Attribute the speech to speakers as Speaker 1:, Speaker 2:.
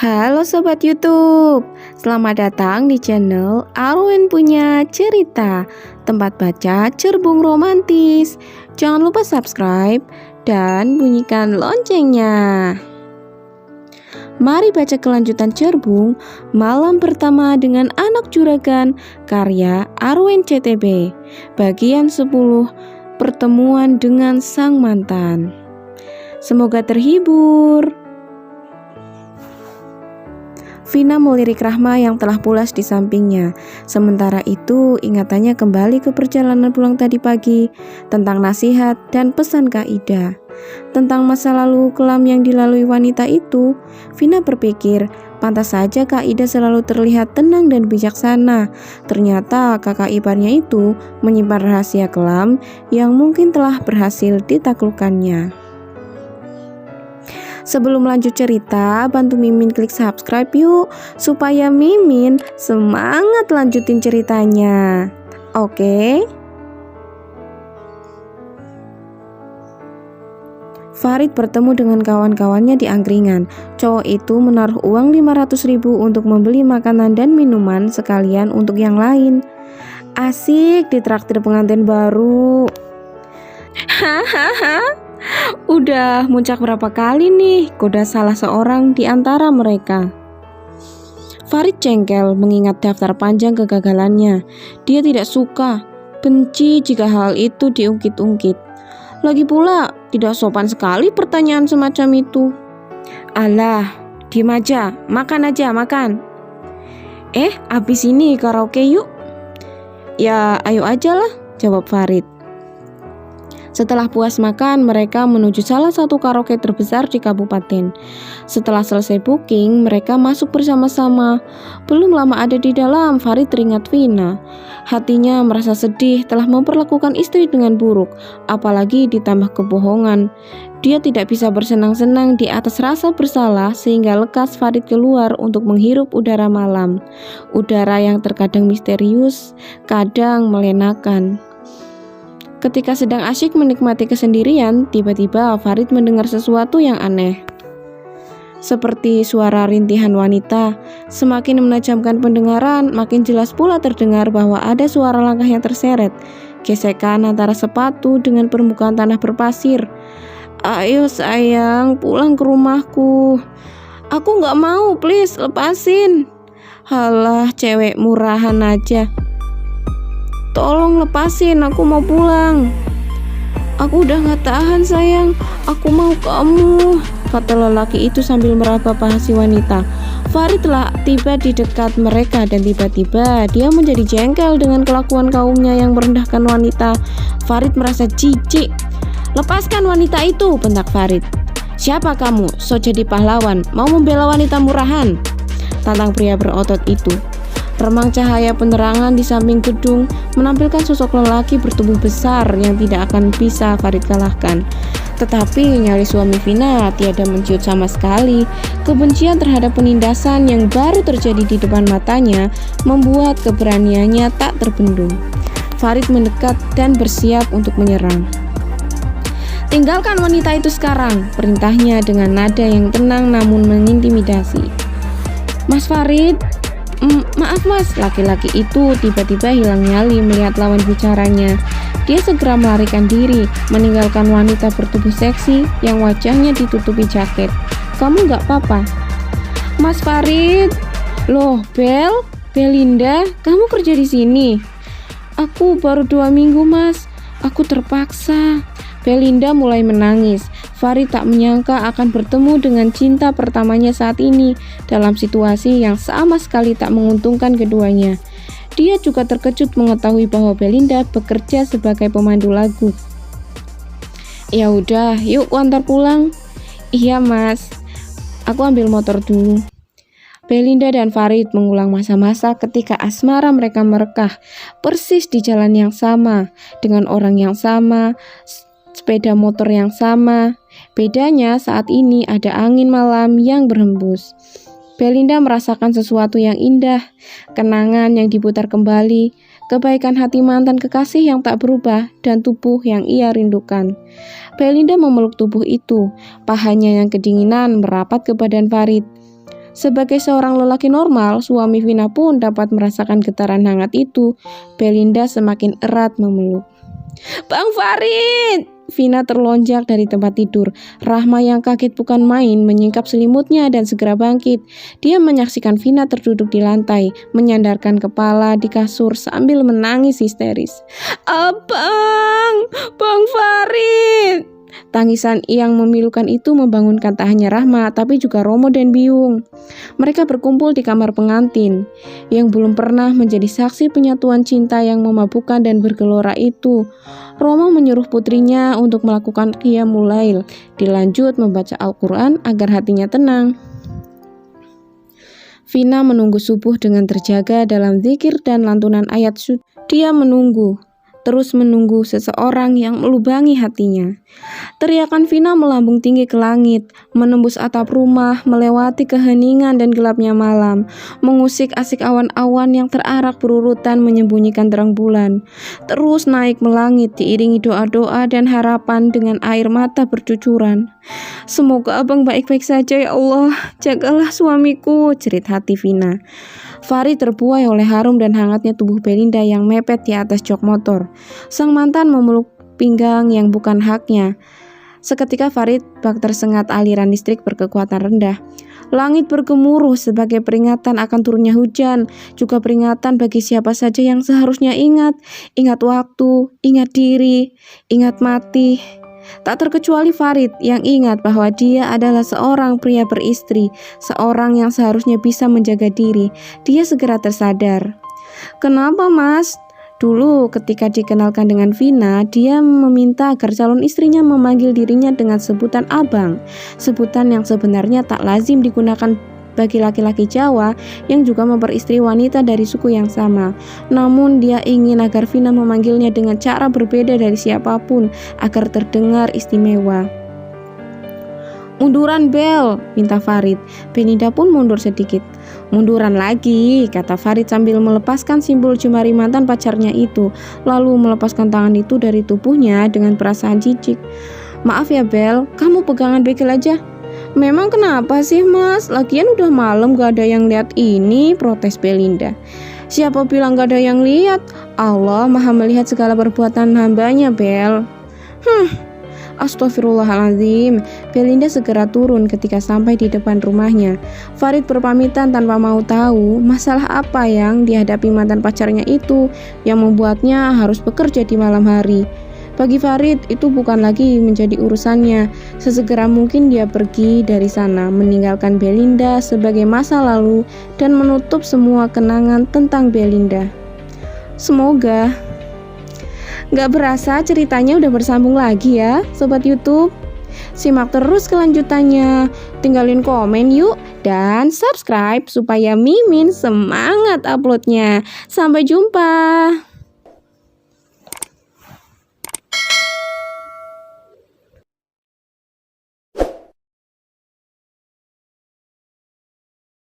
Speaker 1: Halo Sobat YouTube, selamat datang di channel Arwen Punya Cerita, tempat baca cerbung romantis. Jangan lupa subscribe dan bunyikan loncengnya. Mari baca kelanjutan cerbung Malam Pertama dengan Anak Juragan, karya Arwen CTB, bagian 10, Pertemuan dengan Sang Mantan. Semoga terhibur. Vina melirik Rahma yang telah pulas di sampingnya. Sementara itu, ingatannya kembali ke perjalanan pulang tadi pagi, tentang nasihat dan pesan Kak Ida. Tentang masa lalu kelam yang dilalui wanita itu, Vina berpikir, pantas saja Kak Ida selalu terlihat tenang dan bijaksana. Ternyata kakak iparnya itu menyimpan rahasia kelam yang mungkin telah berhasil ditaklukkannya. Sebelum lanjut cerita, bantu Mimin klik subscribe yuk, supaya Mimin semangat lanjutin ceritanya. Oke? Farid bertemu dengan kawan-kawannya di angkringan. Cowok itu menaruh uang 500.000 untuk membeli makanan dan minuman sekalian untuk yang lain. Asik ditraktir pengantin baru. Hahaha. Udah muncak berapa kali nih goda salah seorang di antara mereka. Farid jengkel mengingat daftar panjang kegagalannya. Dia tidak suka, benci jika hal itu diungkit-ungkit. Lagi pula, tidak sopan sekali pertanyaan semacam itu. Alah, diem aja, makan aja, makan. Abis ini karaoke yuk. Ya, ayo aja lah, jawab Farid. Setelah puas makan, mereka menuju salah satu karaoke terbesar di kabupaten. Setelah selesai booking, mereka masuk bersama-sama. Belum lama ada di dalam, Farid teringat Vina. Hatinya merasa sedih telah memperlakukan istri dengan buruk, apalagi ditambah kebohongan. Dia tidak bisa bersenang-senang di atas rasa bersalah sehingga lekas Farid keluar untuk menghirup udara malam. Udara yang terkadang misterius, kadang melenakan. Ketika sedang asyik menikmati kesendirian, tiba-tiba Farid mendengar sesuatu yang aneh. Seperti suara rintihan wanita, semakin menajamkan pendengaran, makin jelas pula terdengar bahwa ada suara langkah yang terseret, gesekan antara sepatu dengan permukaan tanah berpasir. Ayo sayang, pulang ke rumahku. Aku gak mau, please, lepasin. Halah, cewek murahan aja. Tolong lepasin, aku mau pulang. Aku udah gak tahan sayang, aku mau kamu, kata lelaki itu sambil meraba paha si wanita. Farid telah tiba di dekat mereka dan tiba-tiba dia menjadi jengkel dengan kelakuan kaumnya yang merendahkan wanita. Farid merasa jijik. Lepaskan wanita itu, bentak Farid. Siapa kamu? So jadi pahlawan, mau membela wanita murahan? Tantang pria berotot itu. Remang cahaya penerangan di samping gedung menampilkan sosok lelaki bertubuh besar yang tidak akan bisa Farid kalahkan. Tetapi nyali suami Vina tiada menciut sama sekali. Kebencian terhadap penindasan yang baru terjadi di depan matanya membuat keberaniannya tak terbendung. Farid mendekat dan bersiap untuk menyerang. Tinggalkan wanita itu sekarang, perintahnya dengan nada yang tenang namun mengintimidasi. Mas Farid, maaf mas, laki-laki itu tiba-tiba hilang nyali melihat lawan bicaranya. Dia segera melarikan diri, meninggalkan wanita bertubuh seksi yang wajahnya ditutupi jaket. Kamu gak apa-apa? Mas Farid, loh Belinda, kamu kerja di sini? Aku baru 2 minggu mas, aku terpaksa. Belinda mulai menangis. Farid tak menyangka akan bertemu dengan cinta pertamanya saat ini dalam situasi yang sama sekali tak menguntungkan keduanya. Dia juga terkejut mengetahui bahwa Belinda bekerja sebagai pemandu lagu. Ya udah, yuk antar pulang. Iya mas, aku ambil motor dulu. Belinda dan Farid mengulang masa-masa ketika asmara mereka merekah, persis di jalan yang sama, dengan orang yang sama, sepeda motor yang sama. Bedanya saat ini ada angin malam yang berhembus. Belinda merasakan sesuatu yang indah, kenangan yang diputar kembali, kebaikan hati mantan kekasih yang tak berubah, dan tubuh yang ia rindukan. Belinda memeluk tubuh itu, pahanya yang kedinginan merapat ke badan Farid. Sebagai seorang lelaki normal, suami Vina pun dapat merasakan getaran hangat itu. Belinda semakin erat memeluk. "Bang Farid!" Vina terlonjak dari tempat tidur. Rahma yang kaget bukan main menyingkap selimutnya dan segera bangkit. Dia menyaksikan Vina terduduk di lantai, menyandarkan kepala di kasur sambil menangis histeris. "Abang! Bang Farid!" Tangisan yang memilukan itu membangunkan tak hanya Rahma, tapi juga Romo dan Biung. Mereka berkumpul di kamar pengantin, yang belum pernah menjadi saksi penyatuan cinta yang memabukkan dan bergelora itu. Romo menyuruh putrinya untuk melakukan qiyamul lail, dilanjut membaca Al-Quran agar hatinya tenang. Vina menunggu subuh dengan terjaga dalam zikir dan lantunan ayat suci. Dia terus menunggu seseorang yang melubangi hatinya. Teriakan Vina melambung tinggi ke langit, menembus atap rumah, melewati keheningan dan gelapnya malam, mengusik asik awan-awan yang terarak berurutan menyembunyikan terang bulan. Terus naik melangit diiringi doa-doa dan harapan dengan air mata bercucuran. "Semoga abang baik-baik saja ya Allah, jagalah suamiku," jerit hati Vina. Farid terbuai oleh harum dan hangatnya tubuh Belinda yang mepet di atas jok motor. Sang mantan memeluk pinggang yang bukan haknya. Seketika Farid bak tersengat aliran listrik berkekuatan rendah. Langit bergemuruh sebagai peringatan akan turunnya hujan, juga peringatan bagi siapa saja yang seharusnya ingat waktu, ingat diri, ingat mati. Tak terkecuali Farid yang ingat bahwa dia adalah seorang pria beristri, seorang yang seharusnya bisa menjaga diri. Dia segera tersadar. "Kenapa, Mas?" Dulu ketika dikenalkan dengan Vina, dia meminta agar calon istrinya memanggil dirinya dengan sebutan abang, sebutan yang sebenarnya tak lazim digunakan bagi laki-laki Jawa yang juga memperistri wanita dari suku yang sama. Namun dia ingin agar Vina memanggilnya dengan cara berbeda dari siapapun agar terdengar istimewa. "Munduran, Bel," minta Farid. Belinda pun mundur sedikit. "Munduran lagi," kata Farid sambil melepaskan simbol jemari mantan pacarnya itu, lalu melepaskan tangan itu dari tubuhnya dengan perasaan jijik. "Maaf ya Bel, kamu pegangan bekel aja." "Memang kenapa sih Mas? Lagian udah malam gak ada yang lihat ini," protes Belinda. "Siapa bilang gak ada yang lihat? Allah maha melihat segala perbuatan hambanya, Bel." Astagfirullahaladzim. Belinda segera turun ketika sampai di depan rumahnya. Farid berpamitan tanpa mau tahu masalah apa yang dihadapi mantan pacarnya itu yang membuatnya harus bekerja di malam hari. Bagi Farid itu bukan lagi menjadi urusannya. Sesegera mungkin dia pergi dari sana, meninggalkan Belinda sebagai masa lalu dan menutup semua kenangan tentang Belinda. Semoga. Gak berasa ceritanya udah bersambung lagi ya Sobat YouTube. Simak terus kelanjutannya. Tinggalin komen yuk dan subscribe supaya Mimin semangat uploadnya. Sampai jumpa.